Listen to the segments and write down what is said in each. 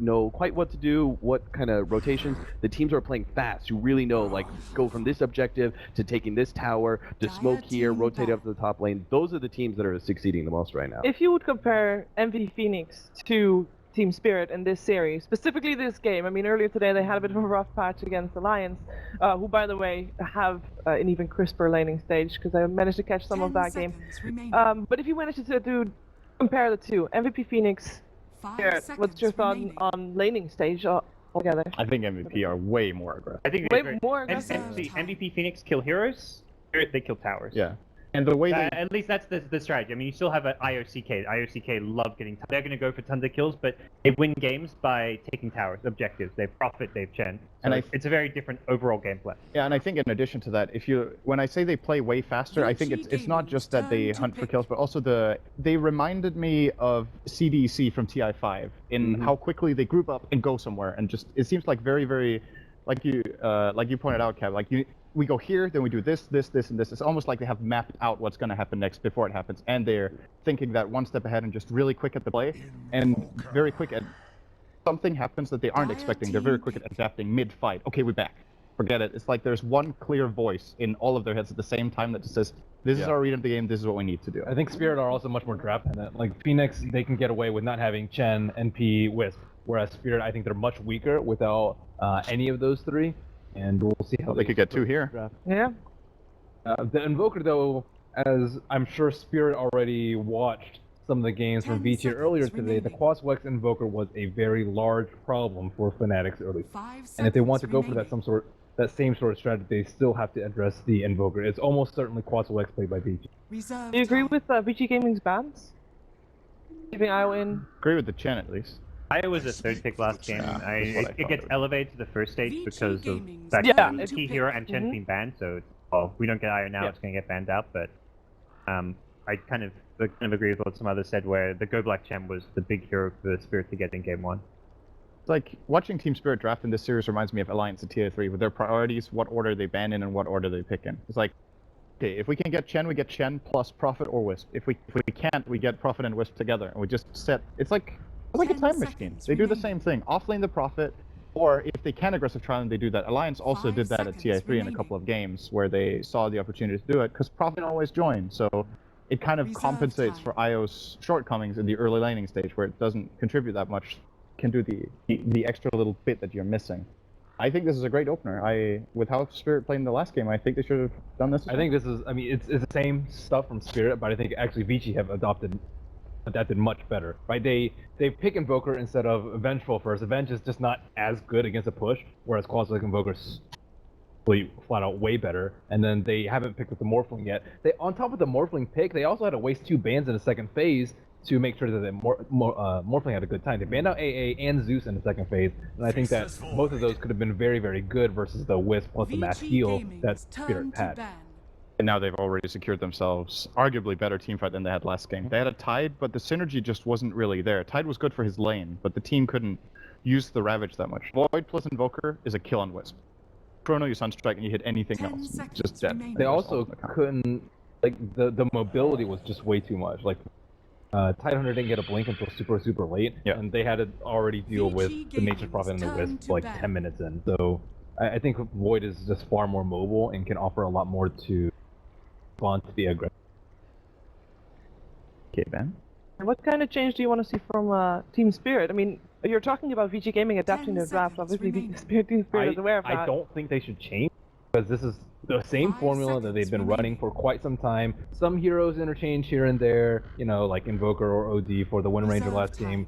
know quite what to do, what kind of rotations. The teams who are playing fast, who really know, like, go from this objective to taking this tower, to smoke here, rotate up to the top lane. Those are the teams that are succeeding the most right now. If you would compare MVP Phoenix to Team Spirit in this series, specifically this game, I mean, earlier today they had a bit of a rough patch against Alliance, who, by the way, have an even crisper laning stage, because I managed to catch some of that game. But if you managed to compare the two, MVP Phoenix, Spirit, what's your thought on laning stage altogether? I think MVP are way more aggressive. I think Way more aggressive. MVP Phoenix kill heroes, Spirit they kill towers. Yeah. And the way at least that's the strategy. I mean, you still have an IOCK. IOCK love getting. They're going to go for tons of kills, but they win games by taking towers, objectives. They profit. They've Chen. So and it's a very different overall gameplay. Yeah, and I think in addition to that, when I say they play way faster, I think it's not just that they hunt for kills, but also they reminded me of CDC from TI5 in how quickly they group up and go somewhere, and just it seems like very, very, like you pointed out, Kev, like we go here, then we do this, and this. It's almost like they have mapped out what's going to happen next before it happens, and they're thinking that one step ahead and just really quick at the play, and very quick at something happens that they aren't expecting. They're very quick at adapting mid-fight. Okay, we're back. Forget it. It's like there's one clear voice in all of their heads at the same time that says, this is our read of the game, this is what we need to do. I think Spirit are also much more draft dependent. Like Phoenix, they can get away with not having Chen, NP, Wisp, whereas Spirit, I think they're much weaker without any of those three. And we'll see how they could get two here. Draft. Yeah. The Invoker, though, as I'm sure Spirit already watched some of the games from Vici earlier today, the Quaswex Invoker was a very large problem for Fnatic's early. And if they want to go for that same sort of strategy, they still have to address the Invoker. It's almost certainly Quaswex played by Vici. Do you agree with Vici Gaming's bans? Keeping IO in? Agree with the Chen at least. I was a third pick last game. It gets elevated to the first stage because of key hero and Chen being banned. So we don't get IO now; it's going to get banned out. But I kind of agree with what some others said, where the Go Black Chen was the big hero for Spirit to get in game one. It's like watching Team Spirit draft in this series reminds me of Alliance at TI3 with their priorities, what order they ban in, and what order they pick in. It's like, okay, if we can get Chen, we get Chen plus Prophet or Wisp. If we can't, we get Prophet and Wisp together, and we just set. It's like a time machine. They do the same thing. Offlane the Prophet, or if they can aggressive trial, they do that. Alliance also did that at TI3 in a couple of games where they saw the opportunity to do it, because Prophet always joined, so it kind of compensates for IO's shortcomings in the early laning stage where it doesn't contribute that much, can do the extra little bit that you're missing. I think this is a great opener. With how Spirit played in the last game, I think they should have done this. I think this is, I mean, it's the same stuff from Spirit, but I think actually Vici have adapted much better, right? They pick Invoker instead of Vengeful first. Avenge is just not as good against a push, whereas Quaswex Invoker's flat out way better. And then they haven't picked with the Morphling yet. They, on top of the Morphling pick, they also had to waste 2 bans in the second phase to make sure that the Morphling had a good time. They banned out AA and Zeus in the second phase, and I think that both of those could have been very, very good versus the Wisp plus the mass heal that Spirit had. And now they've already secured themselves arguably better teamfight than they had last game. They had a Tide, but the synergy just wasn't really there. Tide was good for his lane, but the team couldn't use the Ravage that much. Void plus Invoker is a kill on Wisp. Chrono, you Sunstrike, and you hit anything else, just dead. They also couldn't, like, the mobility was just way too much. Like, Tidehunter didn't get a blink until super late, and they had to already deal with the Nature's Prophet and the Wisp like 10 minutes in. So I think Void is just far more mobile and can offer a lot more to respond to the aggression. Okay, Ben? And what kind of change do you want to see from Team Spirit? I mean, you're talking about Vici Gaming adapting their draft, obviously Team Spirit is aware of that. I don't think they should change, because this is the same formula that they've been running for quite some time. Some heroes interchange here and there, you know, like Invoker or OD for the Wind Ranger last game,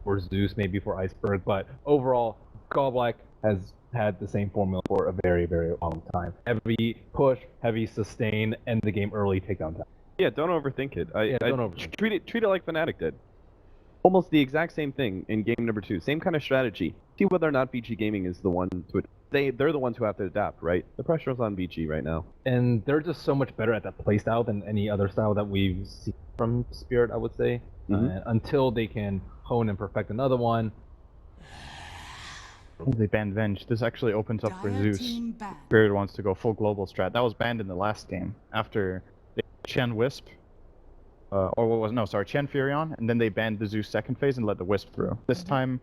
or Zeus maybe for Iceberg, but overall, Gallblack has had the same formula for a very, very long time. Heavy push, heavy sustain, end the game early, takedown time. Yeah, don't overthink it. Don't overthink it. Treat it like Fnatic did. Almost the exact same thing in game number 2. Same kind of strategy. See whether or not Vici Gaming is the one to... They're the ones who have to adapt, right? The pressure is on Vici right now. And they're just so much better at that playstyle than any other style that we've seen from Spirit, I would say. Until they can hone and perfect another one. They banned Venge. This actually opens up for Zeus. Spirit wants to go full global strat. That was banned in the last game. After they Chen Wisp. Chen Furion, and then they banned the Zeus second phase and let the Wisp through. This time,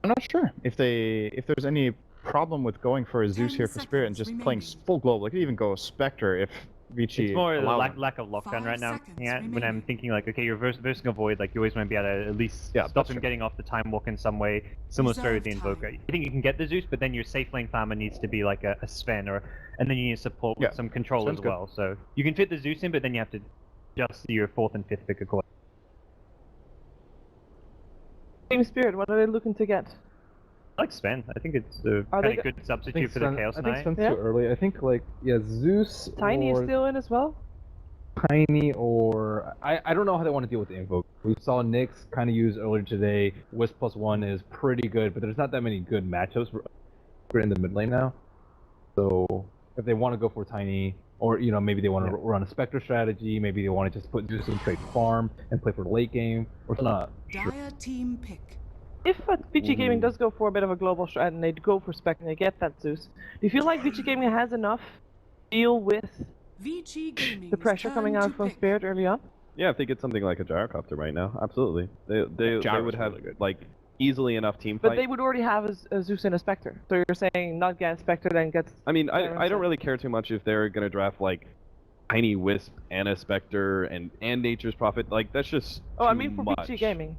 I'm not sure if there's any problem with going for a Zeus here for Spirit and just playing full global. Like, you could even go Spectre if Vici It's more allowed lack of lockdown right now. Yeah, when I'm remaining. thinking like, okay, you're versing a void, like you always want to be able to at least Yeah, stop that's him true. getting off the time walk in some way. Similar story with the Reserve Invoker. time. I think you can get the Zeus, but then your safe lane farmer needs to be like a Sven, and then you need support with Yeah, some control Sven's as good. well. So you can fit the Zeus in, but then you have to just see your 4th and 5th pick accordingly. Team Spirit, what are they looking to get? I like Sven. I think it's a Are kind they of good substitute for the Chaos I think Knight. Sven's Yeah. too early. I think like Zeus Tiny is or still in as well? Tiny or I don't know how they want to deal with the Invoke. We saw Nyx kind of use earlier today. Wisp +1 is pretty good, but there's not that many good matchups for in the mid lane now. So if they want to go for Tiny, or maybe they want to run a Spectre strategy, maybe they want to just put Zeus in trade farm and play for the late game, or not. Dire team pick. If Vici Gaming does go for a bit of a global strat and they go for Spec and they get that Zeus, do you feel like Vici Gaming has enough to deal with Vici Gaming the pressure coming out from Spirit early on? Yeah, if they get something like a Gyrocopter right now, absolutely. They Gyro's would have really good. like easily enough team But fight. they would already have a Zeus and a Spectre. So you're saying not get a Spectre, then get... I mean, I Gyro don't really care too much if they're gonna draft like Tiny Wisp and a Spectre and Nature's Prophet. Like, that's just Oh, I too mean for much. Vici Gaming.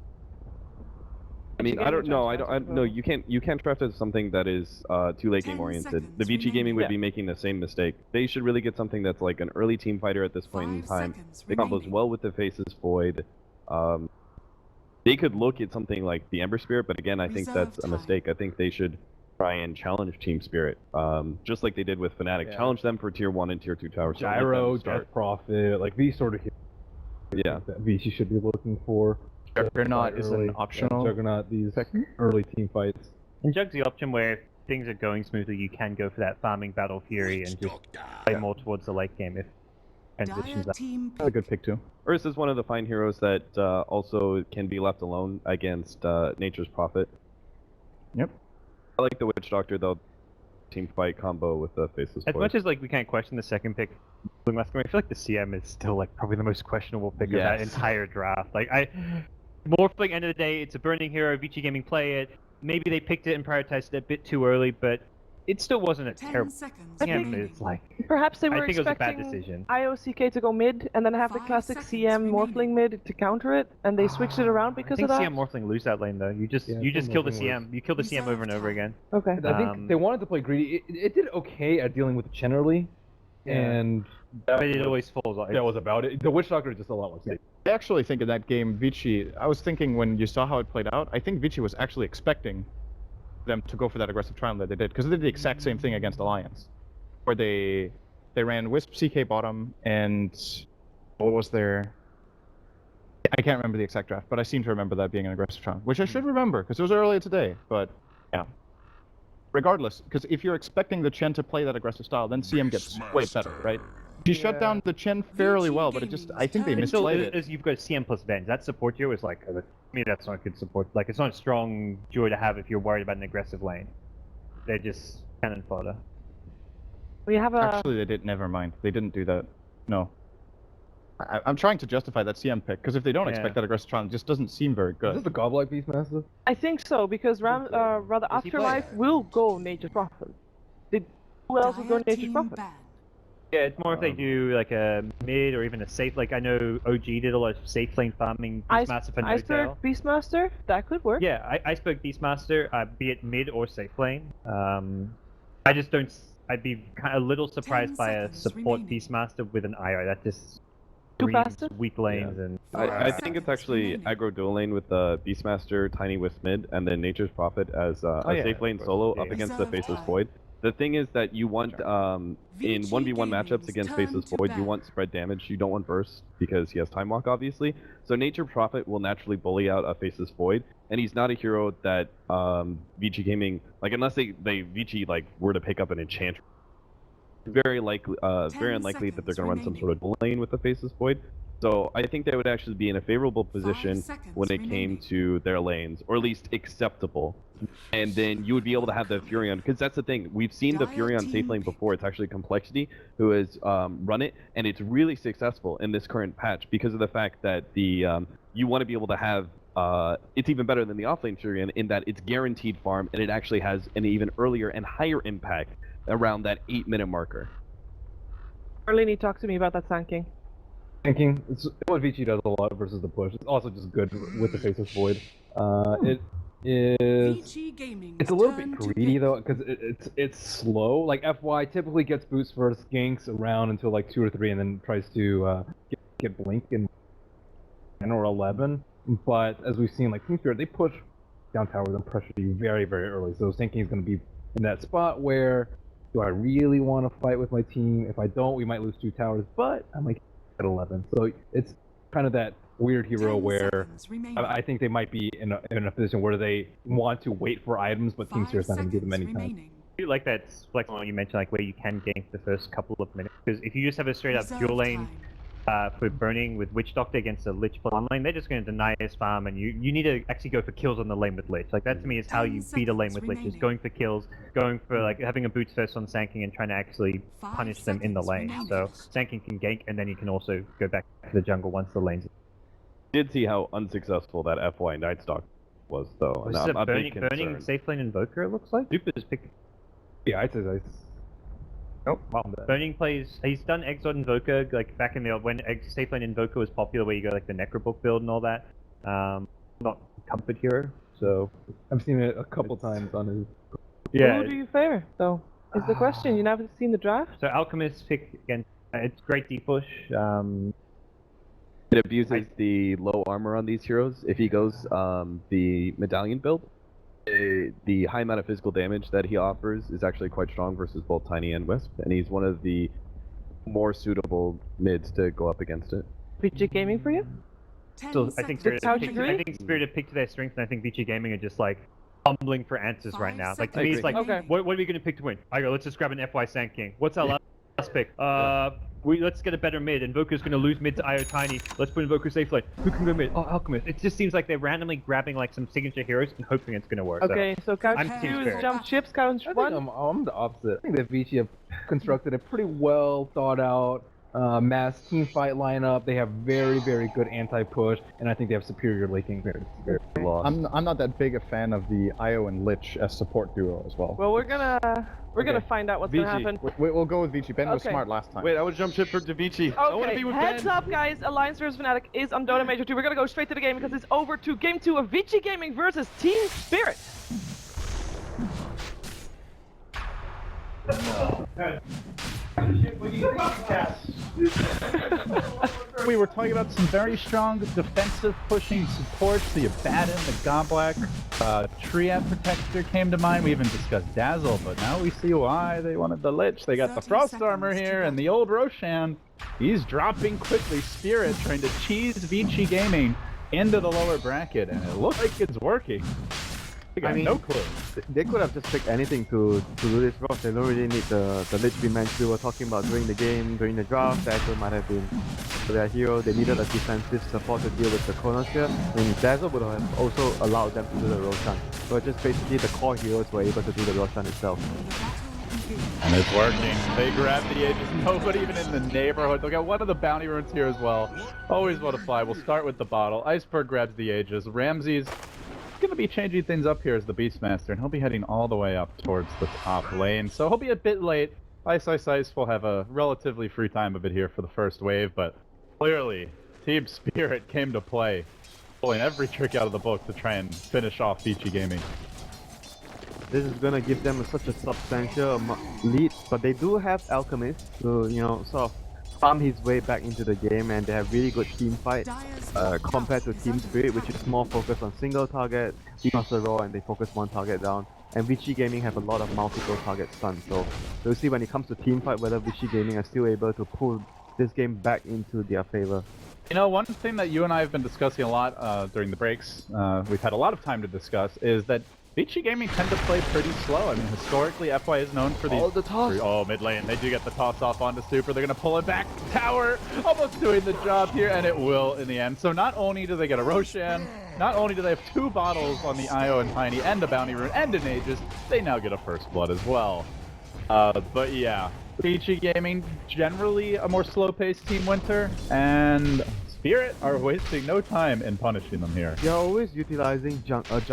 I mean, Vici I don't Gaming know. draft No, you can't draft as something that is too late 10 game oriented. seconds The Vici Gaming would Yeah. be making the same mistake. They should really get something that's like an early team fighter at this point in 5 time. seconds They combos remaining. well with the Faces Void. They could look at something like the Ember Spirit, but again, I think Reserve that's a time. mistake. I think they should try and challenge Team Spirit, just like they did with Fnatic. Yeah. Challenge them for tier 1 and tier 2 towers. Don't let them Gyro, start- Death Prophet, like these sort of heroes Yeah. that Vici should be looking for. Juggernaut is Early, an optional. Juggernaut, these early team fights. And Jug's the option where if things are going smoothly, you can go for that farming Battle Fury and just play more towards the late game if transitions Dire up. team That's a good pick too. Ursa is one of the fine heroes that also can be left alone against Nature's Prophet. Yep. I like the Witch Doctor though. Team fight combo with the Faceless As Void. much as like we can't question the second pick, I feel like the CM is still like probably the most questionable pick of that Yes. entire draft. Like Morphling, end of the day, it's a burning hero. Vici Gaming play it. Maybe they picked it and prioritized it a bit too early, but it still wasn't a 10 terrible seconds I CM. think- remaining. It's like Perhaps they I were think it was a bad expecting decision. IOCK to go mid and then have the 5 classic seconds CM Morphling remaining. mid to counter it, and they switched it around I because think of that? CM Morphling lose that lane though. You just Yeah, you I just think kill the Morphling CM. You kill the CM over and over again. Okay. I think they wanted to play greedy. It did okay at dealing with the Chen early, and But it always falls off. that was about it. The Witch Doctor is just a lot more safe. I actually think in that game, Vici, I was thinking when you saw how it played out, I think Vici was actually expecting them to go for that aggressive trial that they did, because they did the exact same thing against Alliance, where they ran Wisp CK bottom, and what was their... I can't remember the exact draft, but I seem to remember that being an aggressive trial, which I should remember, because it was earlier today, but yeah. Regardless, because if you're expecting the Chen to play that aggressive style, then CM gets way better, right? She shut down the Chen fairly well, but it just, I think they It's Still, misplayed it. as you've got CM plus Venge, that support tier was like, to me that's not good support. Like it's not a strong joy to have if you're worried about an aggressive lane. They're just cannon fodder. We have a... Actually, they did. Never mind. They didn't do that. No. I'm trying to justify that CM pick, because if they don't Yeah. expect that aggressive trial, it just doesn't seem very Is this good. the Godlike Beastmaster? I think so, because rather Does he play? Afterlife will go Nature's Prophet. Who else will go Dire Nature's team Prophet? ban. Yeah, it's more if they do like a mid or even a safe. Like I know OG did a lot of safe lane farming Beastmaster for no Iceberg tail. Beastmaster? That could work. Yeah, Iceberg Beastmaster, be it mid or safe lane. I just don't. I'd be kind of a little surprised 10 by a seconds support remaining. Beastmaster with an IO. That just Too screams passive? weak lanes and. I think it's actually aggro dual lane with Beastmaster, Tiny Wisp mid, and then Nature's Prophet as a yeah, safe lane of course. solo Yeah, up yeah. against the Reserve Faceless time. Void. The thing is that you want, in Vici 1v1 matchups Gaming's against turn Faceless to Void, you bat. want spread damage, you don't want burst, because he has Time Walk, obviously. So Nature's Prophet will naturally bully out a Faceless Void, and he's not a hero that Vici Gaming, like, unless they Vici, like, were to pick up an Enchantress, very unlikely that they're going to run some sort of dual lane with the Faceless Void. So I think they would actually be in a favorable position seconds when it came remaining. to their lanes, or at least acceptable. And then you would be able to have the Furion, because that's the thing. We've seen the Dire Furion team safe lane before. It's actually Complexity who has run it, and it's really successful in this current patch because of the fact that the you want to be able to have it's even better than the offlane Shuriken in that it's guaranteed farm, and it actually has an even earlier and higher impact around that 8-minute marker. Arlene, talk to me about that Sand King. Thinking it's what Vici does a lot versus the push. It's also just good with the Faceless Void. It is. Vici Gaming's It's a little bit turn to greedy pick. though, because it's slow. Like FY typically gets boost first, ganks around until like 2 or 3, and then tries to get blink in 10 or 11. But as we've seen, like Team Spirit, they push down towers and pressure you very, very early. So Sand King is going to be in that spot where, do I really want to fight with my team? If I don't, we might lose 2 towers, but I might at 11. So it's kind of that weird hero 10 where seconds remaining. I think they might be in a position where they want to wait for items, but Team 5 Spirit's not going to give them seconds any time. remaining. I like that flexible one you mentioned, like where you can gank the first couple of minutes. Because if you just have a straight up Reserve dual lane time. for burning with Witch Doctor against a Lich play lane, they're just going to deny his farm, and you need to actually go for kills on the lane with Lich. Like that to me is how 10 you beat a lane seconds with Lich, is remaining. going for kills, going for like having a boots first on Sand King and trying to actually 5 punish them in the seconds lane. remaining. So Sand King can gank, and then you can also go back to the jungle once the lane's. Did see how unsuccessful that FY Nightstalk was, though. This and is I'm a a big burning concern. safe lane Invoker, it looks like. Super's picked. Yeah, I'd say that's. Oh, wow. Burning plays. He's done Exort Invoker like back in the old when safe lane Invoker was popular, where you go like the Necrobook build and all that. Not Comfort Hero, so I've seen it a couple times on his. yeah. Who do you favor, though? Is the question. You never seen the draft? So Alchemist pick against. It's great depush. It abuses the low armor on these heroes. If he goes the medallion build, the high amount of physical damage that he offers is actually quite strong versus both Tiny and Wisp, and he's one of the more suitable mids to go up against it. Vici Gaming for you? 10 So I think seconds Spirit. Couch Picked, agree? I think Spirit have picked their strengths, and I think Vici Gaming are just like fumbling for answers right 5 now. Like to seconds me, it's like, Okay. what are we going to pick to win? I go, let's just grab an FY Sand King. What's our last pick? Let's get a better mid. Invoker's going to lose mid to IO Tiny. Let's put Invoker safe lane. Who can go mid? Oh, Alchemist. It just seems like they're randomly grabbing like some signature heroes and hoping it's going to work. Okay, so couch I'm 2 Team is Spirit. jump ships, couch I think 1. I'm the opposite. I think that Vici have constructed a pretty well thought out mass team fight lineup. They have very, very good anti-push, and I think they have superior laking. I'm not that big a fan of the Io and Lich as support duo as well. Well, we're gonna find out what's gonna Vici. happen. We'll go with Vici. Ben was Okay. smart last time. Wait, I would jump ship for Vici. I want to Okay, be with heads Ben. up, guys. Alliance vs Fnatic is on Dota Major 2. We're gonna go straight to the game because it's over to Game 2 of Vici Gaming versus Team Spirit. We were talking about some very strong defensive pushing supports, the Abaddon, the Goblak, Triad Protector came to mind. We even discussed Dazzle, but now we see why they wanted the Lich. They got the 30 Frost seconds Armor to here, go. and the old Roshan. He's dropping quickly. Spirit trying to cheese Vici Gaming into the lower bracket, and it looks like it's working. They got no clue. They could have just picked anything to do this rough. They don't really need the Lich rematch we were talking about during the game, during the draft. Dazzle might have been their hero. They needed a defensive support to deal with the Chronosphere, and Dazzle would have also allowed them to do the Roshan. So just basically the core heroes were able to do the Roshan itself. And it's working. They grab the Aegis. Nobody even in the neighborhood. They'll get one of the bounty runes here as well. Always want to fly. We'll start with the bottle. Iceberg grabs the Aegis. Ramsey's going to be changing things up here as the Beastmaster, and he'll be heading all the way up towards the top lane. So he'll be a bit late. Ice will have a relatively free time of it here for the first wave, but clearly Team Spirit came to play, pulling every trick out of the book to try and finish off Vici Gaming. This is gonna give them such a substantial lead, but they do have Alchemist to, you know, sort of farm his way back into the game, and they have really good team fight compared to Team Spirit, which is more focused on single target, Beastmaster Raw, and they focus one target down. And Vici Gaming have a lot of multiple target stuns, so we'll see when it comes to team fight whether Vici Gaming are still able to pull this game back into their favor. You know, one thing that you and I have been discussing a lot during the breaks, we've had a lot of time to discuss, is that Vici Gaming tend to play pretty slow. I mean, historically, FY is known for these... Oh, the toss! Oh, mid lane. They do get the toss off onto Super. They're going to pull it back. Tower almost doing the job here, and it will in the end. So not only do they get a Roshan, not only do they have 2 bottles on the Io and Tiny and a Bounty Rune and an Aegis, they now get a First Blood as well. But yeah, Vici Gaming, generally a more slow-paced Team Winter, and Spirit are wasting no time in punishing them here. They're always utilizing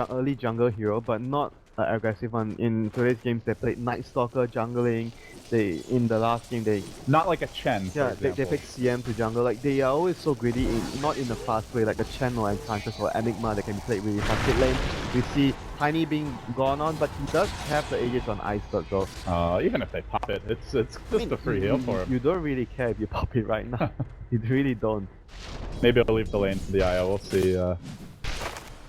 early jungle hero, but not aggressive one. In today's games, they played Night Stalker jungling. In the last game, they Not like a Chen, for they example. pick CM to jungle. Like they are always so greedy, not in a fast way like a Chen or Enchantress or Enigma that can be played really fast. Mid lane, we see Tiny being gone on, but he does have the Aegis on Iceberg though. Even if they pop it, it's just a free heal for him. You don't really care if you pop it right now. You really don't. Maybe I'll leave the lane to the IO, we'll see. I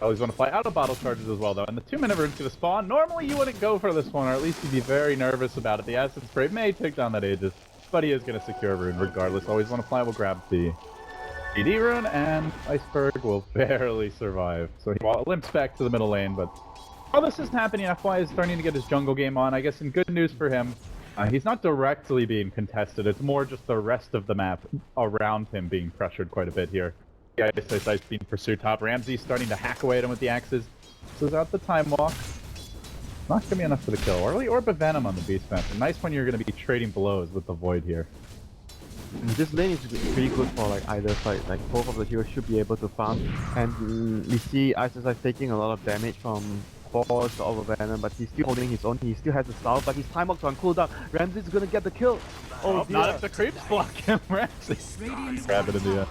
always want to fly out of bottle charges as well though, and the 2-minute rune's gonna spawn. Normally you wouldn't go for this one, or at least you'd be very nervous about it. The Acid Spray may take down that Aegis, but he is gonna secure a rune regardless. Always want to fly, we'll grab the DD rune, and Iceberg will barely survive. So he limps back to the middle lane, but while this is happening, FY is starting to get his jungle game on. I guess in good news for him, he's not directly being contested, it's more just the rest of the map around him being pressured quite a bit here. Yeah, Ice being pursued top. Ramsey's starting to hack away at him with the axes. This is out the time walk. Not gonna be enough for the kill. Early Orb of Venom on the Beast Master. Nice when you're gonna be trading blows with the Void here. This lane is pretty good for like either side. Like both of the heroes should be able to farm, and we see Ice taking a lot of damage from Force to Orb of Venom, but he's still holding his own. He still has the style, but his time walk's on cooldown. Ramsey's gonna get the kill. Oh, dear. Not if the creeps block him, Ramsey. Grab it in the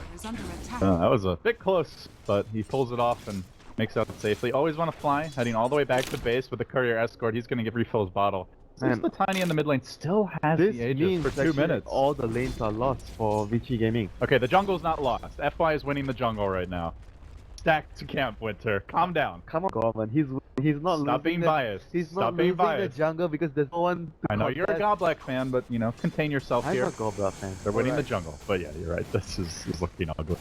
that was a bit close, but he pulls it off and makes out safely. Always want to fly, heading all the way back to base with the courier escort. He's gonna refill his bottle. Since the Tiny in the mid lane still has the Aegis for 2 minutes. All the lanes are lost for Vici Gaming. Okay, the jungle's not lost. FY is winning the jungle right now. Stacked camp, Winter. Calm down. Come on, Gorman. He's not Stop being biased. He's Stop not being losing biased. the jungle because there's no one to I know you're a contest. Goblet fan, but you know, contain yourself I'm here. not Goblin fan. They're winning the jungle. But yeah, you're right. This is looking ugly.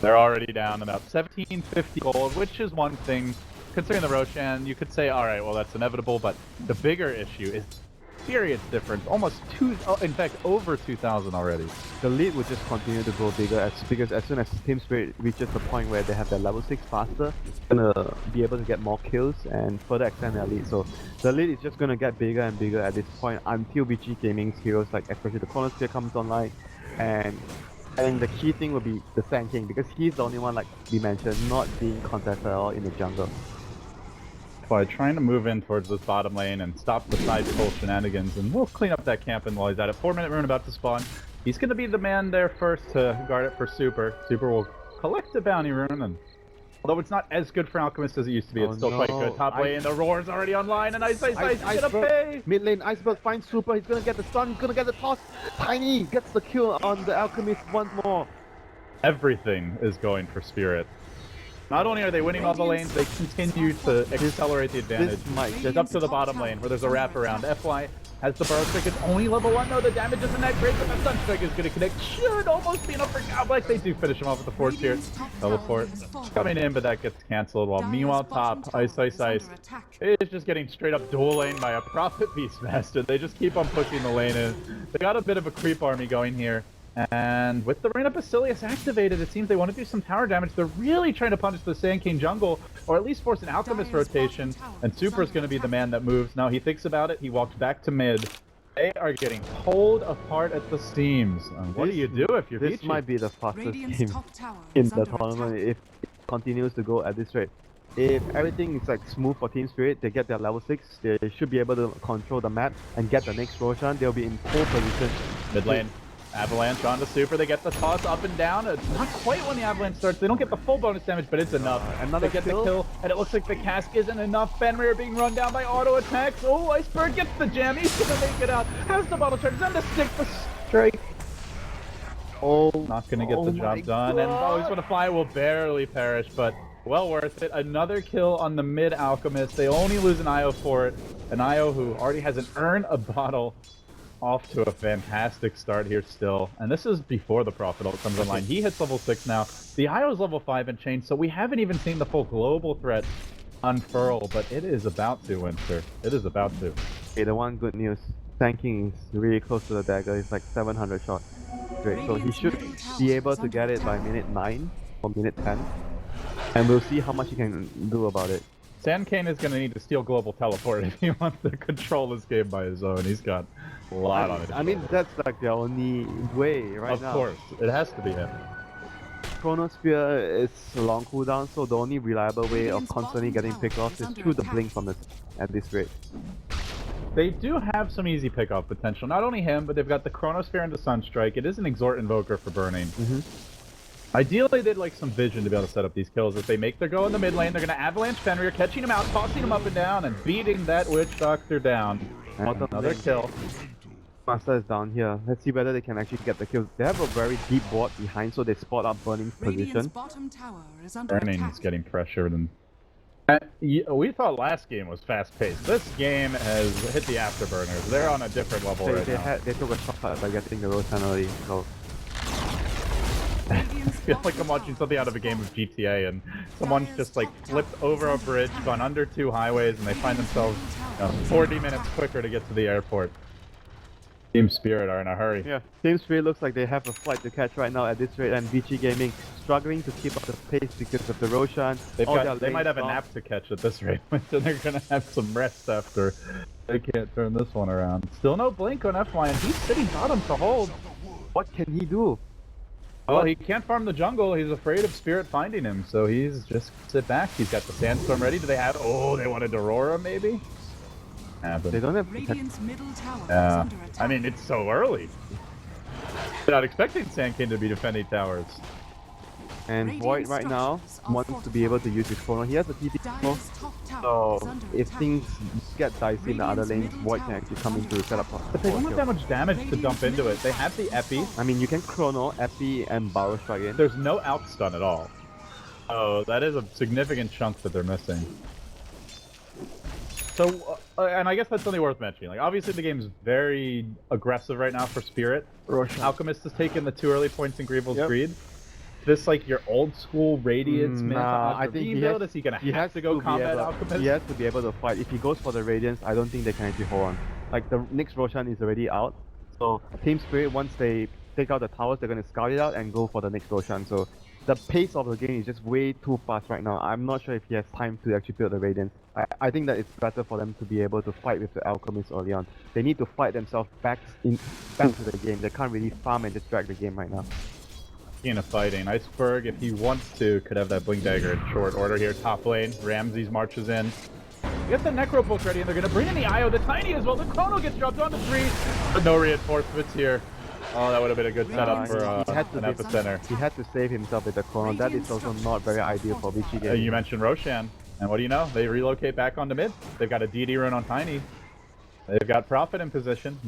They're already down about 1750 gold, which is one thing. Considering the Roshan, you could say, alright, well that's inevitable, but the bigger issue is serious difference. Almost in fact, over 2,000 already. The lead will just continue to grow bigger because as soon as Team Spirit reaches the point where they have their level 6 faster, they're gonna be able to get more kills and further extend their lead. So the lead is just gonna get bigger and bigger at this point until Vici Gaming's heroes, like especially the Corner Sphere, comes online. And I think the key thing will be the Sand King because he's the only one, like we mentioned, not being contested at all in the jungle. By trying to move in towards this bottom lane and stop the side pull shenanigans, and we'll clean up that camp in while he's at it. 4-minute rune about to spawn. He's going to be the man there first to guard it for Super. Super will collect the bounty rune, and although it's not as good for Alchemist as it used to be, it's still quite good. Top lane, the roar's already online, and Ice is gonna pay! Mid lane, Iceberg finds Super, he's gonna get the stun, he's gonna get the toss. Tiny gets the kill on the Alchemist once more. Everything is going for Spirit. Not only are they winning all the lanes, they continue to accelerate the advantage. Just up to the bottom lane where there's a wraparound. FY has the Burrow Strike. It's only level 1 though. The damage isn't that great, but the Stun Strike is going to connect. Should almost be enough for Goblet. They do finish him off with the Force here. Teleport coming in, but that gets cancelled. While meanwhile, top Ice is just getting straight up dual lane by a Prophet Beastmaster. They just keep on pushing the lane in. They got a bit of a creep army going here. And with the Reign of Basilius activated, it seems they want to do some tower damage. They're really trying to punish the Sand King jungle, or at least force an Alchemist rotation, and Super's going to be the man that moves. Now he thinks about it, he walks back to mid. They are getting pulled apart at the seams. What do you do if you're This Vici? might be the fastest game in the tournament if it continues to go at this rate. If everything is like smooth for Team Spirit, they get their level 6, they should be able to control the map and get the next Roshan. They'll be in pole position. Mid lane. Avalanche onto Super, they get the toss up and down. It's not quite when the Avalanche starts. They don't get the full bonus damage, but it's enough. Another They get kill. the kill, and it looks like the cask isn't enough. Fenrir being run down by auto attacks. Oh, Iceberg gets the gem. He's gonna make it out. Has the bottle charge. Then the stick, the strike. Oh, Not gonna get the job done. And Always Wanna Fly will barely perish, but well worth it. Another kill on the mid Alchemist. They only lose an IO for it. An IO who already has an earn a bottle. Off to a fantastic start here still. And this is before the Prophet ult comes online. He hits level 6 now. The IO is level 5 and change, so we haven't even seen the full global threat unfurl, but it is about to, Winter. It is about to. okay, the one good news, tanking is really close to the dagger. It's like 700 shots. Great, so he should be able to get it by minute 9 or minute 10. And we'll see how much he can do about it. Sand Kane is going to need to steal global teleport if he wants to control this game by his own. He's got a lot on it. I mean, that's like the only way right Of now. course, it has to be him. Chronosphere is a long cooldown, so the only reliable way of Radiant's constantly bottom getting tower picked off is is under through the attack. blink from the at this rate. They do have some easy pickoff potential. Not only him, but they've got the Chronosphere and the Sunstrike. It is an Exhort Invoker for burning. Ideally, they'd like some vision to be able to set up these kills. If they make their go in the mid lane, they're going to Avalanche Fenrir, catching him out, tossing him up and down, and beating that Witch Doctor down. Bottom Another lane. kill. Master is down here. Let's see whether they can actually get the kill. They have a very deep ward behind, so they spot up Burning's Radiant's position. bottom tower is under Burning attack. is getting pressured. And we thought last game was fast-paced. This game has hit the afterburners. They're on a different level right now. They took a shortcut by getting the Roshan early, so I feel like I'm watching something out of a game of GTA and someone's just like flipped over a bridge, gone under 2 highways, and they find themselves 40 minutes quicker to get to the airport. Team Spirit are in a hurry. yeah. Team Spirit looks like they have a flight to catch right now at this rate, and Vici Gaming struggling to keep up the pace because of the Roshan. They might have a nap to catch at this rate, so they're gonna have some rest after they can't turn this one around. Still no blink on F line. He's sitting bottom to hold. What can he do? Well, he can't farm the jungle. He's afraid of Spirit finding him, so he's just sit back. He's got the Sandstorm ready. Do they have? Oh, they wanted Aurora maybe. They don't have. Radiant's middle tower is Yeah, under attack. I mean it's so early. They're not expecting Sand King to be defending towers. And Radiant Void right now structures are wants to be able to use his chrono. He has a TP chrono, Dire's top tower so is under if attack. things get dicey in the other lanes, Radiant's Void middle can actually tower come is in to under set up. But they don't have that much damage to dump into it. They have the Epi. I mean, you can chrono, Epi, and Barrow Strike in. There's no outstun at all. Oh, that is a significant chunk that they're missing. So, and I guess that's something worth mentioning. Like, obviously the game's very aggressive right now for Spirit. Alchemist has taken the 2 early points in Grievel's Greed. This, like, your old school Radiance Nah, I think is he gonna have to go combat Alchemist? He has to be able to fight. If he goes for the Radiance, I don't think they can actually hold on. Like, the next Roshan is already out. So, Team Spirit, once they take out the towers, they're going to scout it out and go for the next Roshan. So, the pace of the game is just way too fast right now. I'm not sure if he has time to actually build the Radiance. I think that it's better for them to be able to fight with the Alchemist early on. They need to fight themselves back to the game. They can't really farm and just drag the game right now. In a fighting, Iceberg, if he wants to, could have that Blink Dagger in short order here. Top lane, Ramses marches in. Get the Necro Book ready, and they're gonna bring in the IO, the Tiny as well. The Chrono gets dropped onto 3, but no reinforcements here. Oh, that would have been a good setup for an epicenter. He had to save himself with the Chrono. That is also not very ideal for Vici Gaming. You mentioned Roshan, and what do you know? They relocate back onto mid. They've got a DD rune on Tiny. They've got Prophet in position.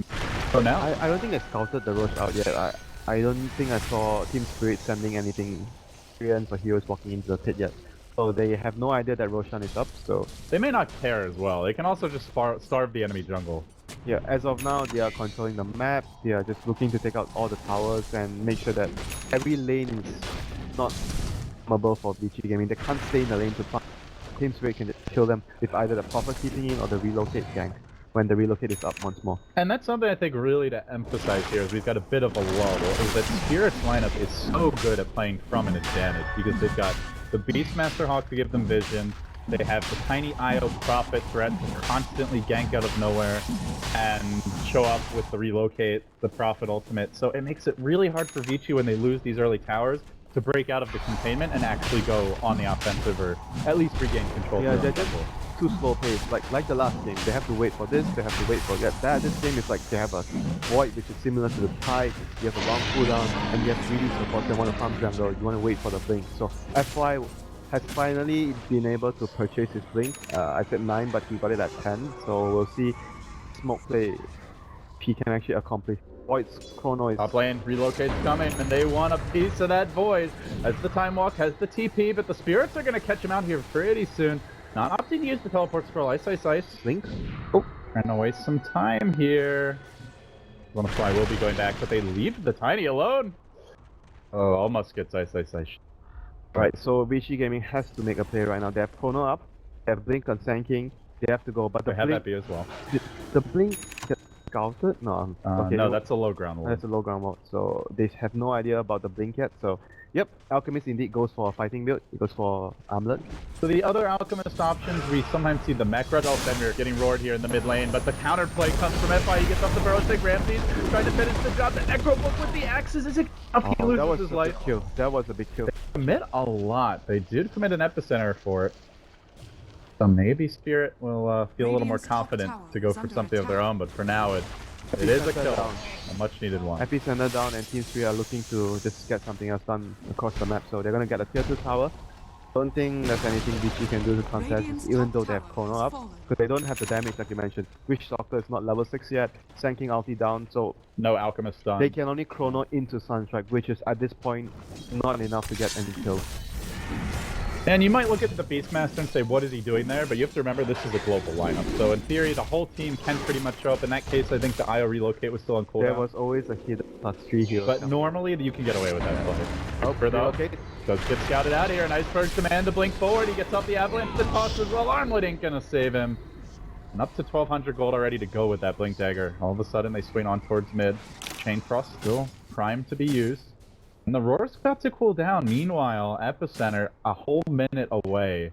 So now, I don't think they scouted the Rosh out yet. I don't think I saw Team Spirit sending anything Koreans or heroes walking into the pit yet. So they have no idea that Roshan is up, so... they may not care as well. They can also just starve the enemy jungle. Yeah, as of now, they are controlling the map. They are just looking to take out all the towers and make sure that every lane is not farmable for Vici Gaming. They can't stay in the lane to farm. Team Spirit can just kill them with either the Prophet keeping in or the relocate gank when the relocate is up once more. And that's something I think really to emphasize here is we've got a bit of a lull, is that Spirit's lineup is so good at playing from and advantage because they've got the Beastmaster Hawk to give them vision, they have the tiny IO Prophet threat to constantly gank out of nowhere and show up with the relocate, the Prophet ultimate, so it makes it really hard for Vici when they lose these early towers to break out of the containment and actually go on the offensive or at least regain control. Yeah, they're just too slow paced. Like the last game, they have to wait for this, they have to wait for that. This game is like they have a Void which is similar to the Tide, you have a long cooldown, and you have greedy support that want to farm jungle, you want to wait for the blink. So FY has finally been able to purchase his blink. I said 9, but he got it at 10, so we'll see smoke play if he can actually accomplish. Void's chrono is... Top lane, relocate's coming, and they want a piece of that Void. As the Time Walk has the TP, but the Spirits are going to catch him out here pretty soon. Not opting to use the teleport scroll. Ice, ice, ice. Blink? Oh, trying to waste some time here. Wanna fly will be going back, but they leave the Tiny alone. Oh, almost gets ice, ice, ice. Right, so Vici Gaming has to make a play right now. They have chrono up, they have blink on Sand King, they have to go, but They the have blink... that be as well. The blink gets scouted? No. Okay, No, that's a low ground wall. That's a low ground wall, so they have no idea about the blink yet, so Yep, Alchemist indeed goes for a fighting build. It goes for Armlet. So the other Alchemist options, we sometimes see the mech rush. Oh, Fenrir getting roared here in the mid lane, but the counterplay comes from FI. He gets off the burrow stick. Ramses trying to finish the job. The Necro Book with the axes. Is it enough? He that was loses his a life. big kill. That was a big kill. They commit a lot. They did commit an epicenter for it. So maybe Spirit will feel a little more confident to go for something of their own, but for now it is a kill. Down. A much needed one. Epicenter down, and Team 3 are looking to just get something else done across the map, so they're gonna get a tier 2 tower. Don't think there's anything Vici can do to contest, even though they have Chrono up, because they don't have the damage like you mentioned. Wish Stalker is not level 6 yet, Sanking ulti down, so No Alchemist done. they can only Chrono into Sunstrike, which is at this point not enough to get any kills. And you might look at the Beastmaster and say, what is he doing there? But you have to remember this is a global lineup. So in theory, the whole team can pretty much show up. In that case, I think the IO relocate was still on cooldown. There was always a hit plus 3 heroes. But normally, you can get away with that play. Oh, For though, okay. does get scouted out here. And Iceberg's command to blink forward. He gets off the avalanche, the toss as well. Armlet ain't gonna save him. And up to 1200 gold already to go with that blink dagger. All of a sudden, they swing on towards mid. Chain Frost still primed to be used. And the roar's about to cool down. Meanwhile, Epicenter a whole minute away.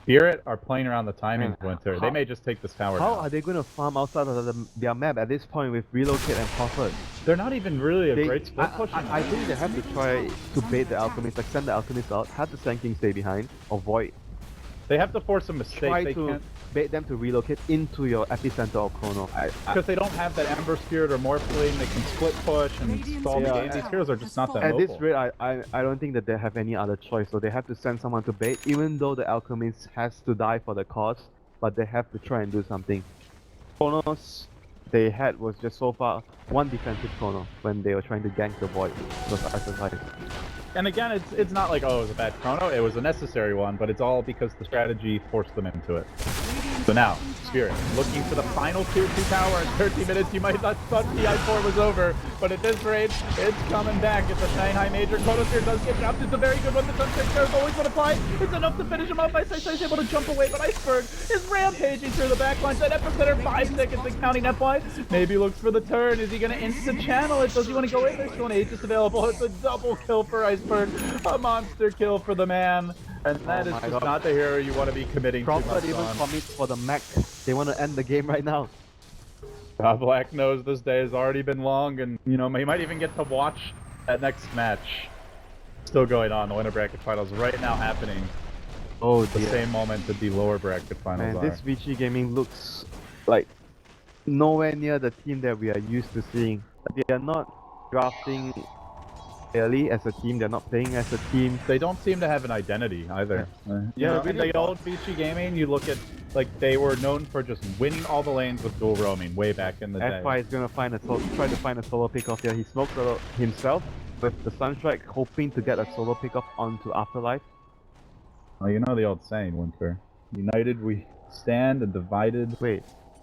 Spirit are playing around the timing, Winter. They may just take this tower How down. are they going to farm outside of their map at this point with Relocate and Prophet? They're not even really a They- great split push. I think they have to try to bait the Alchemist, like send the Alchemist out, have the Sand King stay behind, avoid. They have to force a mistake. Try They to can't, bait them to relocate into your epicenter or chrono. because they don't have that Ember Spirit or Morphling. They can split push and stall the Yeah. game. These heroes are just not that At mobile. this rate, I don't think that they have any other choice, so they have to send someone to bait, even though the Alchemist has to die for the cause, but they have to try and do something. Chronos they had was just so far one defensive chrono when they were trying to gank the void. It was exercise. And again, it's not like, oh, it was a bad chrono. It was a necessary one, but it's all because the strategy forced them into it. So now, Spirit, looking for the final tier 2 tower in 30 minutes. You might not thought TI4 was over, but at this rate, it's coming back. It's a Shanghai major. Chronosphere does get dropped. It's a very good one. The Sunset Curve always want to fly. It's enough to finish him off. Iceberg's able to jump away, but Iceberg is rampaging through the backline. That Epicenter, 5 seconds and counting FY. Maybe looks for the turn. Is he going to insta-channel it? Does he want to go in? There's still an Aegis available. It's a double kill for Iceberg. A monster kill for the man. And that is just not the hero you want to be committing too Prophet much even on. commits for the mech. They want to end the game right now. Black knows this day has already been long, and you know he might even get to watch that next match still going on. The winter bracket finals right now happening. Oh The dear. same moment that the lower bracket finals Man, are. this Vici gaming looks like nowhere near the team that we are used to seeing. They are not drafting early as a team, they're not playing as a team. They don't seem to have an identity either. You Yeah, know, really in the old Vici gaming, you look at like they were known for just winning all the lanes with dual roaming way back in the day. FY is gonna try to find a solo pick off here. He smoked himself with the Sunstrike, hoping to get a solo pick off onto Afterlife. Well, you know the old saying, Winter. United we stand, and divided Wait,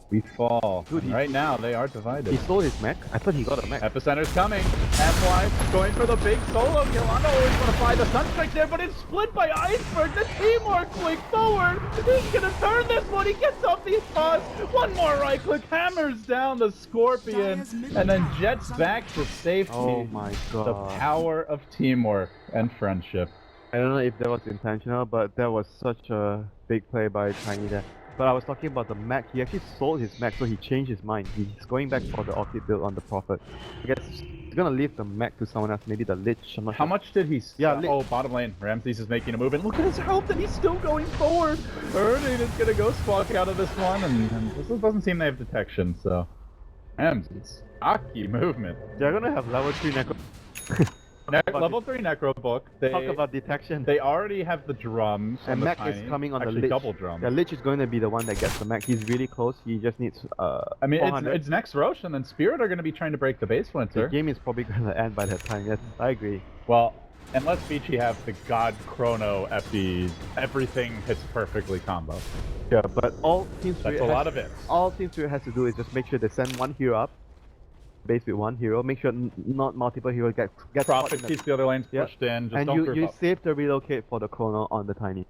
we fall. Dude, And right now they are divided. he stole his mech? I thought he got a mech. Epicenter's coming. FY going for the big solo kill. I always want to fly the Sunstrike there, but it's split by Iceberg. The teamwork flick forward. He's gonna turn this one. He gets off these spots. One more right click, hammers down the Scorpion, and then jets back to safety. Oh my The god. power of teamwork and friendship. I don't know if that was intentional, but that was such a big play by Tiny there. But I was talking about the mech. He actually sold his mech, so he changed his mind. He's going back for the Orchid build on the Prophet. I guess he's gonna leave the mech to someone else, maybe the Lich. I'm not How sure. much did he Yeah, Oh, bottom lane. Ramses is making a move, and look at his health, and he's still going forward. Erding is gonna go squawk out of this one, and this doesn't seem they have detection, so... Ramses. Aki movement. They're gonna have level 3 Necro. Level 3 Necro Book. They, Talk about detection. they already have the drums. And the Mac tiny. is coming on Actually, the Lich. double drum. The Lich is going to be the one that gets the mech. He's really close. He just needs I mean, 400. it's next Roche, and then Spirit are going to be trying to break the base, The Winter. game is probably going to end by that time. Yes, I agree. Well, unless Vici have the God Chrono FD, everything hits perfectly combo. Yeah, but all Team Spirit That's a lot of it. All Team Spirit has to do is just make sure they send one hero up, base with one hero. Make sure not multiple heroes get caught Prophet in the- keeps the other lanes Yep. pushed in. Just and don't you group you up. save the relocate for the chrono on the Tiny.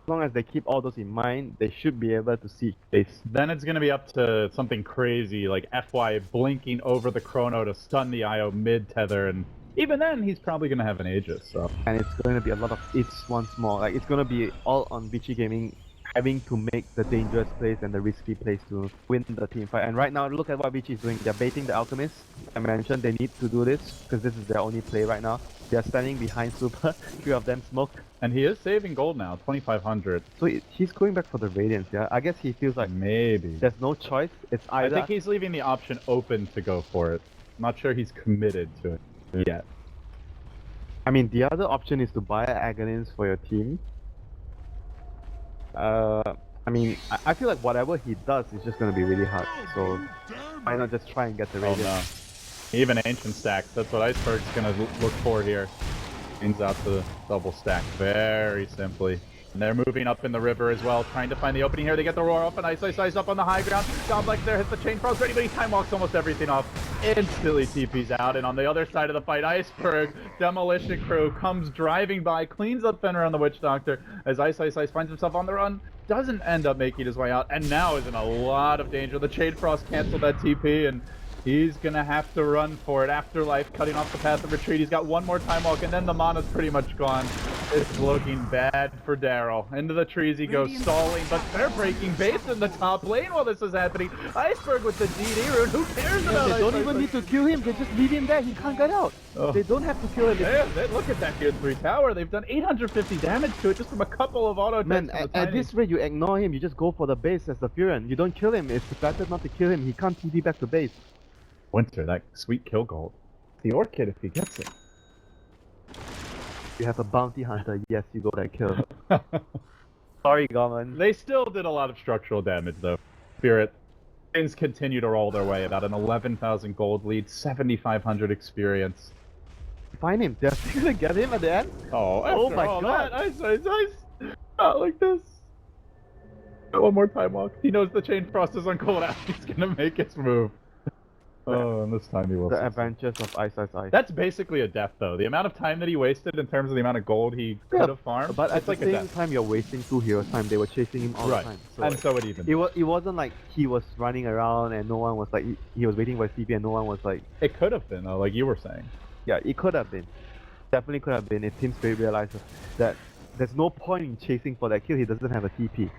As long as they keep all those in mind, they should be able to see base. Then it's going to be up to something crazy like FY blinking over the chrono to stun the IO mid tether, and Even then, he's probably gonna have an Aegis, so... And it's going to be a lot of ifs once more. Like, it's going to be all on Vici Gaming having to make the dangerous plays and the risky plays to win the team fight. And right now, look at what Vici is doing. They're baiting the Alchemist. I mentioned they need to do this because this is their only play right now. They're standing behind Super. 3 of them smoked. And he is saving gold now, 2,500. So he's going back for the Radiance, yeah? I guess he feels like Maybe. there's no choice. It's I either... think he's leaving the option open to go for it. I'm not sure he's committed to it yet. I mean, the other option is to buy Aghanim's for your team. I mean, I feel like whatever he does is just gonna be really hard. So why not just try and get the Radiance? No. Even Ancient stacks, that's what Iceberg's gonna look for here. Means out the double stack very simply. And they're moving up in the river as well, trying to find the opening here. They get the roar off and Ice up on the high ground. Goblex there hits the chain frost ready, but he time walks almost everything off. Instantly TP's out, and on the other side of the fight, Iceberg, Demolition Crew, comes driving by, cleans up Fenrir on the Witch Doctor, as Ice finds himself on the run, doesn't end up making his way out, and now is in a lot of danger. The Chain Frost canceled that TP, and he's gonna have to run for it. Afterlife cutting off the path of retreat. He's got one more time walk, and then the mana's pretty much gone. It's looking bad for Daryl. Into the trees he goes, stalling, but they're breaking base in the top lane while this is happening. Iceberg with the DD rune. Who cares about They don't even need to kill him. They just leave him there. He can't get out. Oh. They don't have to kill him. Look at that Tier 3 tower. They've done 850 damage to it just from a couple of auto Man, attacks. at this rate, you ignore him. You just go for the base as the Furen. You don't kill him. It's better not to kill him. He can't TP back to base. Winter, that sweet kill gold. The Orchid if he gets it. You have a bounty hunter. Yes, you go that kill. Sorry, Gorman. They still did a lot of structural damage though. Spirit. Things continue to roll their way. About an 11,000 gold lead, 7,500 experience. Find him. They're still gonna get him at the end. Oh my God. Ice. Not like this. One more time walk. He knows the Chain Frost is on cooldown. He's gonna make his move. Oh, and this time he will. The adventures of Ice. That's basically a death, though. The amount of time that he wasted in terms of the amount of gold he could have farmed. But at the like same time, you're wasting 2 heroes' time. They were chasing him all the time. So and so it even. It wasn't like he was running around and no one was like he was waiting for his TP and no one was like. It could have been, though, like you were saying. Yeah, it could have been. Definitely could have been if Team Spirit realizes that there's no point in chasing for that kill. He doesn't have a TP.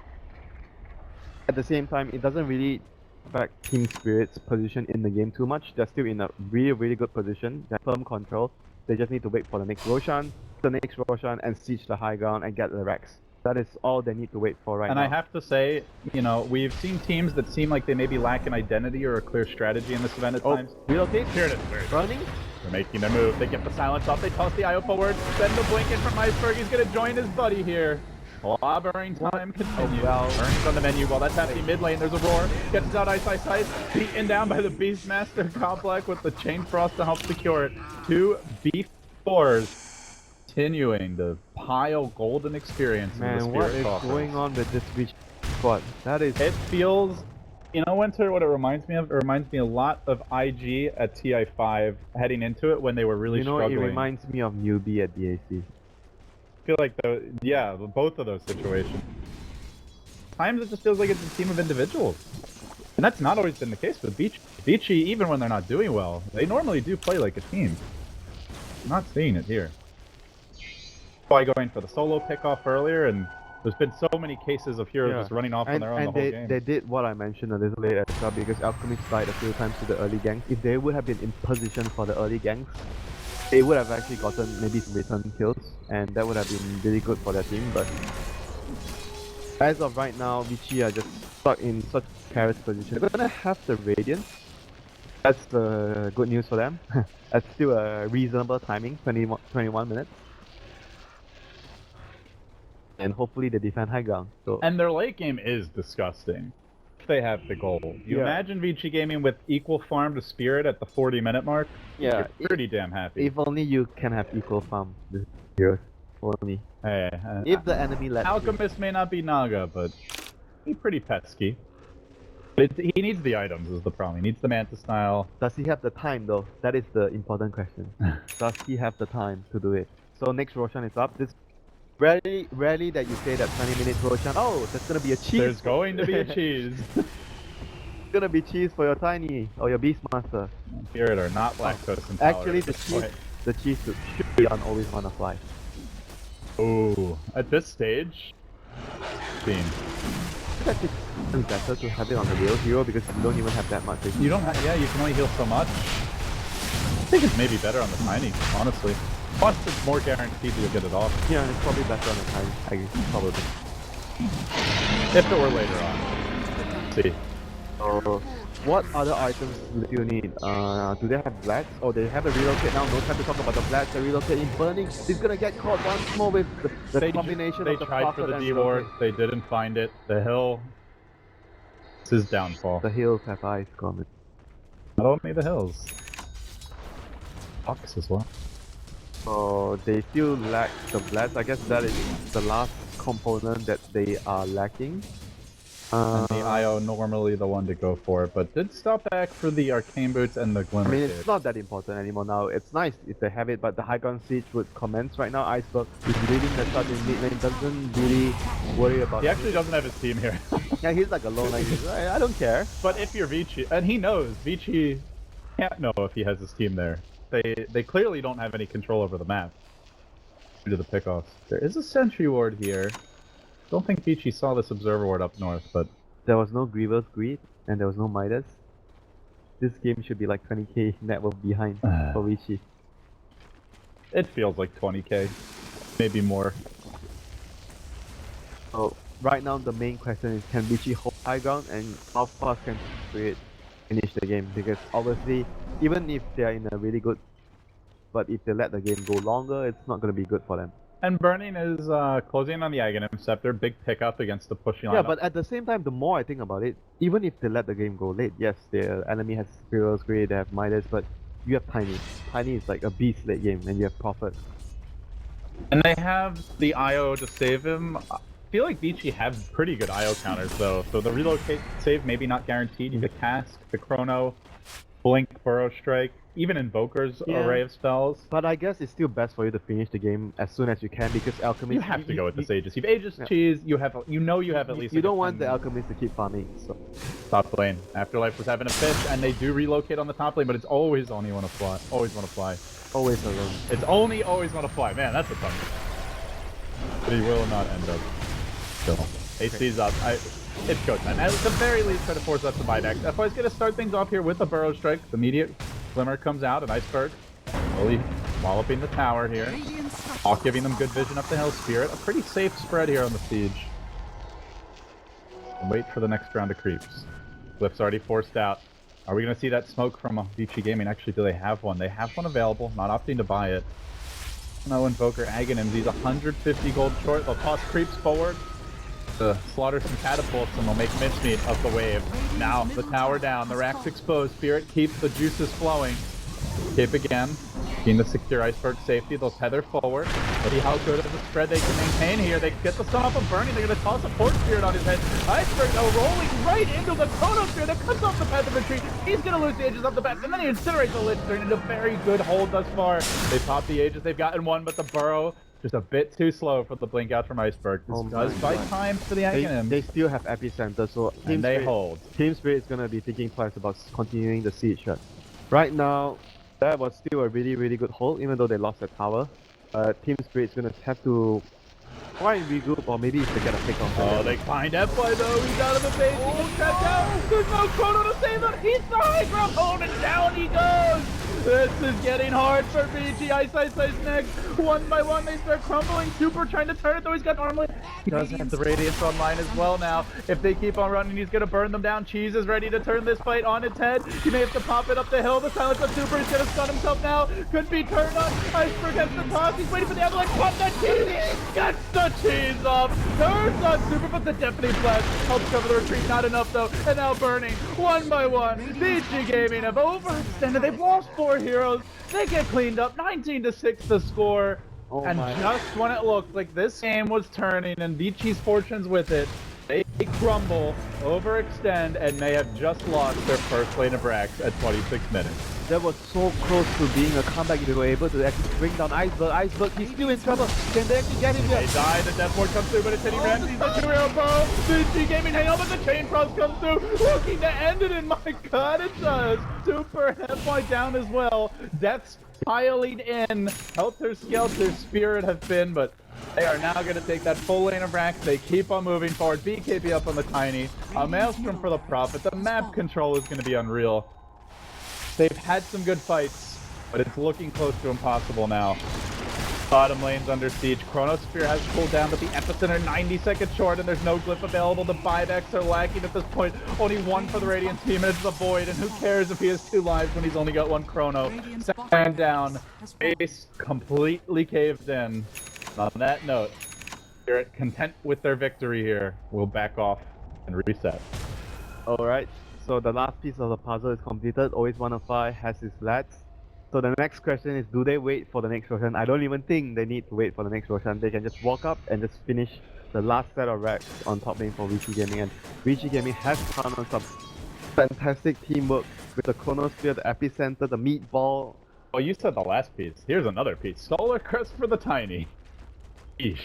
At the same time, it doesn't really affect Team Spirit's position in the game too much. They're still in a really good position. They're firm control. They just need to wait for the next Roshan, and siege the high ground and get the Rex. That is all they need to wait for right now. And I have to say, you know, we've seen teams that seem like they maybe lack an identity or a clear strategy in this event at times. Relocate. Here it is. Running. They're making their move. They get the silence off. They toss the IO forward. Send the blink in from Iceberg. He's going to join his buddy here. Clobbering time continues. Burns on the menu while that's happening mid lane. There's a roar. Gets out Ice. Beaten down by the Beastmaster Complex with the Chain Frost to help secure it. 2 B4s continuing to pile golden experience. Man, in the what Spirit is coffers. going on with this Vici squad? That is. It feels, you know, Winter, what it reminds me of? It reminds me a lot of IG at TI5 heading into it when they were really struggling. It reminds me of newbie at DAC. I feel like both of those situations. Times it just feels like it's a team of individuals. And that's not always been the case with Vici. Vici, even when they're not doing well, they normally do play like a team. I'm not seeing it here. Why going for the solo pickoff earlier, and there's been so many cases of heroes just running off on their own the whole game. They did what I mentioned a little later as well, because Alchemist died a few times to the early ganks. If they would have been in position for the early ganks, they would have actually gotten maybe some return kills, and that would have been really good for their team, but as of right now, Vici are just stuck in such a precarious position. They're gonna have the Radiance. That's the good news for them. That's still a reasonable timing, 21 minutes. And hopefully they defend high ground. So. And their late game is disgusting. They have the goal. You imagine Vici gaming with equal farm to Spirit at the 40-minute mark? Yeah, you're pretty damn happy. If only you can have equal farm this year. Only. Hey, if the enemy lets Alchemist may not be Naga, but he's pretty pesky. But he needs the items is the problem. He needs the Manta style. Does he have the time though? That is the important question. Does he have the time to do it? So next Roshan is up. This rarely that you say that 20-minute Roshan. Oh, that's gonna be a cheese. There's going to be a cheese. It's gonna be cheese for your Tiny or your Beastmaster. Spirit are not lactose intolerant. Actually, the cheese should be on always wanna fly. Oh, at this stage, team. It's actually better to have it on the real hero because you don't even have that much. You don't have, yeah, you can only heal so much. I think it's maybe better on the tiny, honestly. Plus, it's more guaranteed you'll get it off. Yeah, it's probably better on the tiny. I guess, probably. If it were later on. Let's see. So, what other items do you need? Do they have blacks? Oh, they have a relocate now. No time to talk about the blacks. The relocate in burning. He's gonna get caught once more with the combination they of the tried for the prophet and D ward. relocate. They didn't find it. The hill. It's his downfall. The hills have eyes coming. Not only the hills. Fox as well. So they still lack the blacks. I guess that is the last component that they are lacking. And the IO normally the one to go for, but did stop back for the arcane boots and the I glimmer. mean, Cape. it's not that important anymore now. It's nice if they have it, but the high ground siege would commence right now. Iceberg is leading the shot in mid lane, doesn't really worry about He actually doesn't have his team here. Yeah, he's like alone, like, I don't care. But if you're Vici, and he knows, Vici can't know if he has his team there. They clearly don't have any control over the map due to the pickoffs. There is a sentry ward here. Don't think Vici saw this observer ward up north, but There was no Griever's Greed, and there was no Midas. This game should be like 20k net worth behind for Vici. it feels like 20k, maybe more. So right now the main question is, can Vici hold high ground and how fast can Spirit finish the game? Because obviously, even if they are in a really good, but if they let the game go longer, it's not going to be good for them. And Burning is closing on the Aghanim Scepter, big pickup against the pushing line. Yeah, but at the same time, the more I think about it, even if they let the game go late, yes, the enemy has Spiral's Greed, they have Midas, but you have Tiny. Tiny is like a beast late game, and you have Prophet. And they have the IO to save him. I feel like Vici have pretty good IO counters though, so the relocate save maybe not guaranteed. You could cast the Chrono, Blink, Burrow Strike, even Invoker's array of spells. But I guess it's still best for you to finish the game as soon as you can, because Alchemist... You have to go with the Sages. You've Aegis Cheese, you have at least... You don't want the Alchemist to keep farming, so... Top lane. Afterlife was having a fish, and they do relocate on the top lane, but it's always only want to fly. Always want to fly. Always alone. It's only always want to fly. Man, that's a tough. But he will not end up still. AC's up. It's go time. At the very least, try to force us to buy next. FY's going to start things off here with a Burrow Strike. The immediate Glimmer comes out, an Iceberg. Slowly walloping the tower here. Hawk giving them good vision up the hill. Spirit, a pretty safe spread here on the siege. And wait for the next round of creeps. Glyph's already forced out. Are we going to see that smoke from Vici Gaming? Actually, do they have one? They have one available, not opting to buy it. No Invoker Aghanim. He's 150 gold short. They'll toss creeps forward to slaughter some catapults, and they'll make mincemeat of the wave. Now, the tower down, the rack's exposed. Spirit keeps the juices flowing. Cape again. Keen to secure Iceberg safety. They'll tether forward. See how good of a spread they can maintain here. They get the stun off of Burning. They're going to toss a Port Spirit on his head. Iceberg now rolling right into the Chronosphere that cuts off the path of retreat. He's going to lose the Aegis off the back, and then he incinerates the Lich, turning into a very good hold thus far. They pop the Aegis. They've gotten one, but the Burrow just a bit too slow for the blink out from Iceberg. This does buy time for the Aghanim. They still have Epicenter, so and they hold. Team Spirit is going to be thinking twice about continuing the siege shot. Right now, that was still a really, really good hold, even though they lost the tower. Team Spirit is going to have to try and regroup, or maybe if they get a pick off. Oh, they find FY though. He's out of the base. He gets trapped out. There's no Chrono to save him. He's the high ground hold, and down he goes. This is getting hard for Vici. Ice next. One by one, they start crumbling. Super trying to turn it, though he's got armlet. He does have the Radiance online as well now. If they keep on running, he's going to burn them down. Cheese is ready to turn this fight on its head. He may have to pop it up the hill. The silence of Super is going to stun himself now. Could be turned on. Iceberg has the toss. He's waiting for the avalanche. Pop that cheese. He gets the cheese off. Turns on Super, but the deafening flash helps cover the retreat. Not enough, though. And now Burning. One by one. Vici Gaming have overextended. They've lost 4 heroes. They get cleaned up. 19-6 the score. And just when it looked like this game was turning and Vici's fortunes with it, they crumble, overextend, and may have just lost their first lane of Brax at 26 minutes. That was so close to being a comeback if they were able to actually bring down Iceberg. Iceberg, he's still in trouble. Can they actually get him here? They die, the death ward comes through, but it's hitting Ramsey's the 2-hero pro. Vici Gaming hang on, but the chain cross comes through, looking to end it, and my god, it does. Super FY down as well. Death's piling in. Helter Skelter Spirit have been, but they are now going to take that full lane of racks. They keep on moving forward. BKB up on the Tiny. A Maelstrom for the Prophet. The map control is going to be unreal. They've had some good fights, but it's looking close to impossible now. Bottom lane's under siege. Chronosphere has cooled down, but the Epicenter 90 seconds short, and there's no glyph available. The buybacks are lacking at this point. Only one for the Radiant team, and it's the Void, and who cares if he has 2 lives when he's only got 1 Chrono. Second man down. Base completely caved in. On that note, they're content with their victory here. We'll back off and reset. Alright, so the last piece of the puzzle is completed. Always 1 of 5 has his lats. So the next question is, do they wait for the next Roshan? I don't even think they need to wait for the next Roshan. They can just walk up and just finish the last set of racks on top lane for Vici Gaming. And Vici Gaming has found on some fantastic teamwork with the Chronosphere, the Epicenter, the Meatball. Oh, you said the last piece. Here's another piece. Solar Crest for the Tiny. Eesh.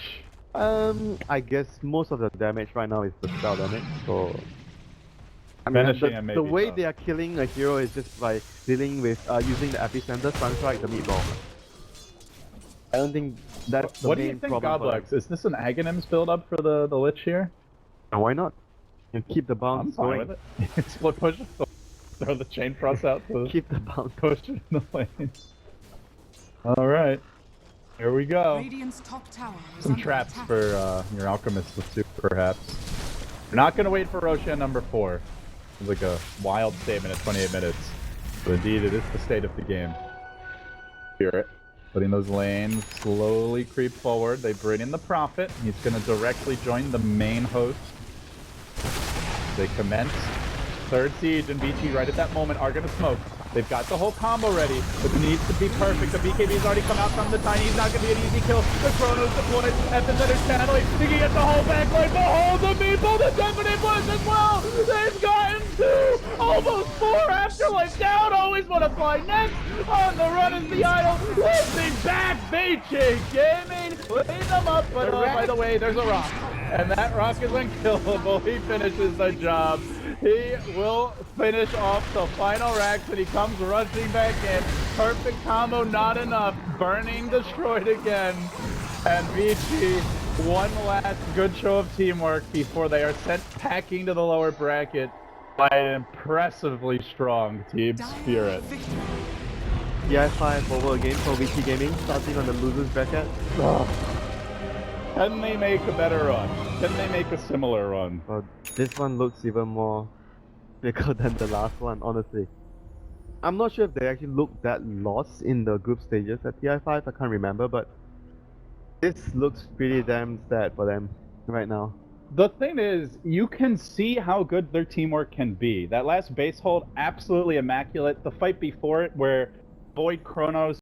I guess most of the damage right now is the spell damage, so... I mean, the way tough. they are killing a hero is just by dealing with using the Epicenter, Sunstrike, the Meatball. I don't think that's the What do main you think, problem. Goblex? Is this an Aghanims build up for the Lich here? Why not? You keep the bounce I'm fine going. with it. Split push, throw the chain cross out to Keep the bounce push in the lane. Alright, here we go. Radiant's top tower is Some under traps attack. for your Alchemist with Super, perhaps. We're not going to wait for Roshan number 4. It's like a wild statement at 28 minutes. But indeed, it is the state of the game. Spirit. Putting those lanes slowly creep forward. They bring in the Prophet. He's going to directly join the main host. They commence. Third siege, and Vici right at that moment are going to smoke. They've got the whole combo ready, but it needs to be perfect. The BKB's already come out from the Tiny. He's not going to be an easy kill. The Chrono's deployed. Epicenter channeling. He can get the whole back line. Behold the Meatball. The Definite Push as well. They've gotten 2, almost 4. Afterlife down. Always want to fly next. On the run is the Idol. Lifting back. Vici Gaming. Clean them up. But by the way, there's a rock. And that rock is unkillable. He finishes the job. He will finish off the final racks, and he comes rushing back in. Perfect combo, not enough. Burning destroyed again. And Vici, one last good show of teamwork before they are sent packing to the lower bracket by an impressively strong Team Spirit. TI5 over again for Vici Gaming, starting on the losers bracket. Can they make a better run? Can they make a similar run? But this one looks even more bigger than the last one, honestly. I'm not sure if they actually look that lost in the group stages at TI5, I can't remember, but this looks pretty damn sad for them right now. The thing is, you can see how good their teamwork can be. That last base hold, absolutely immaculate. The fight before it, where Void Chronos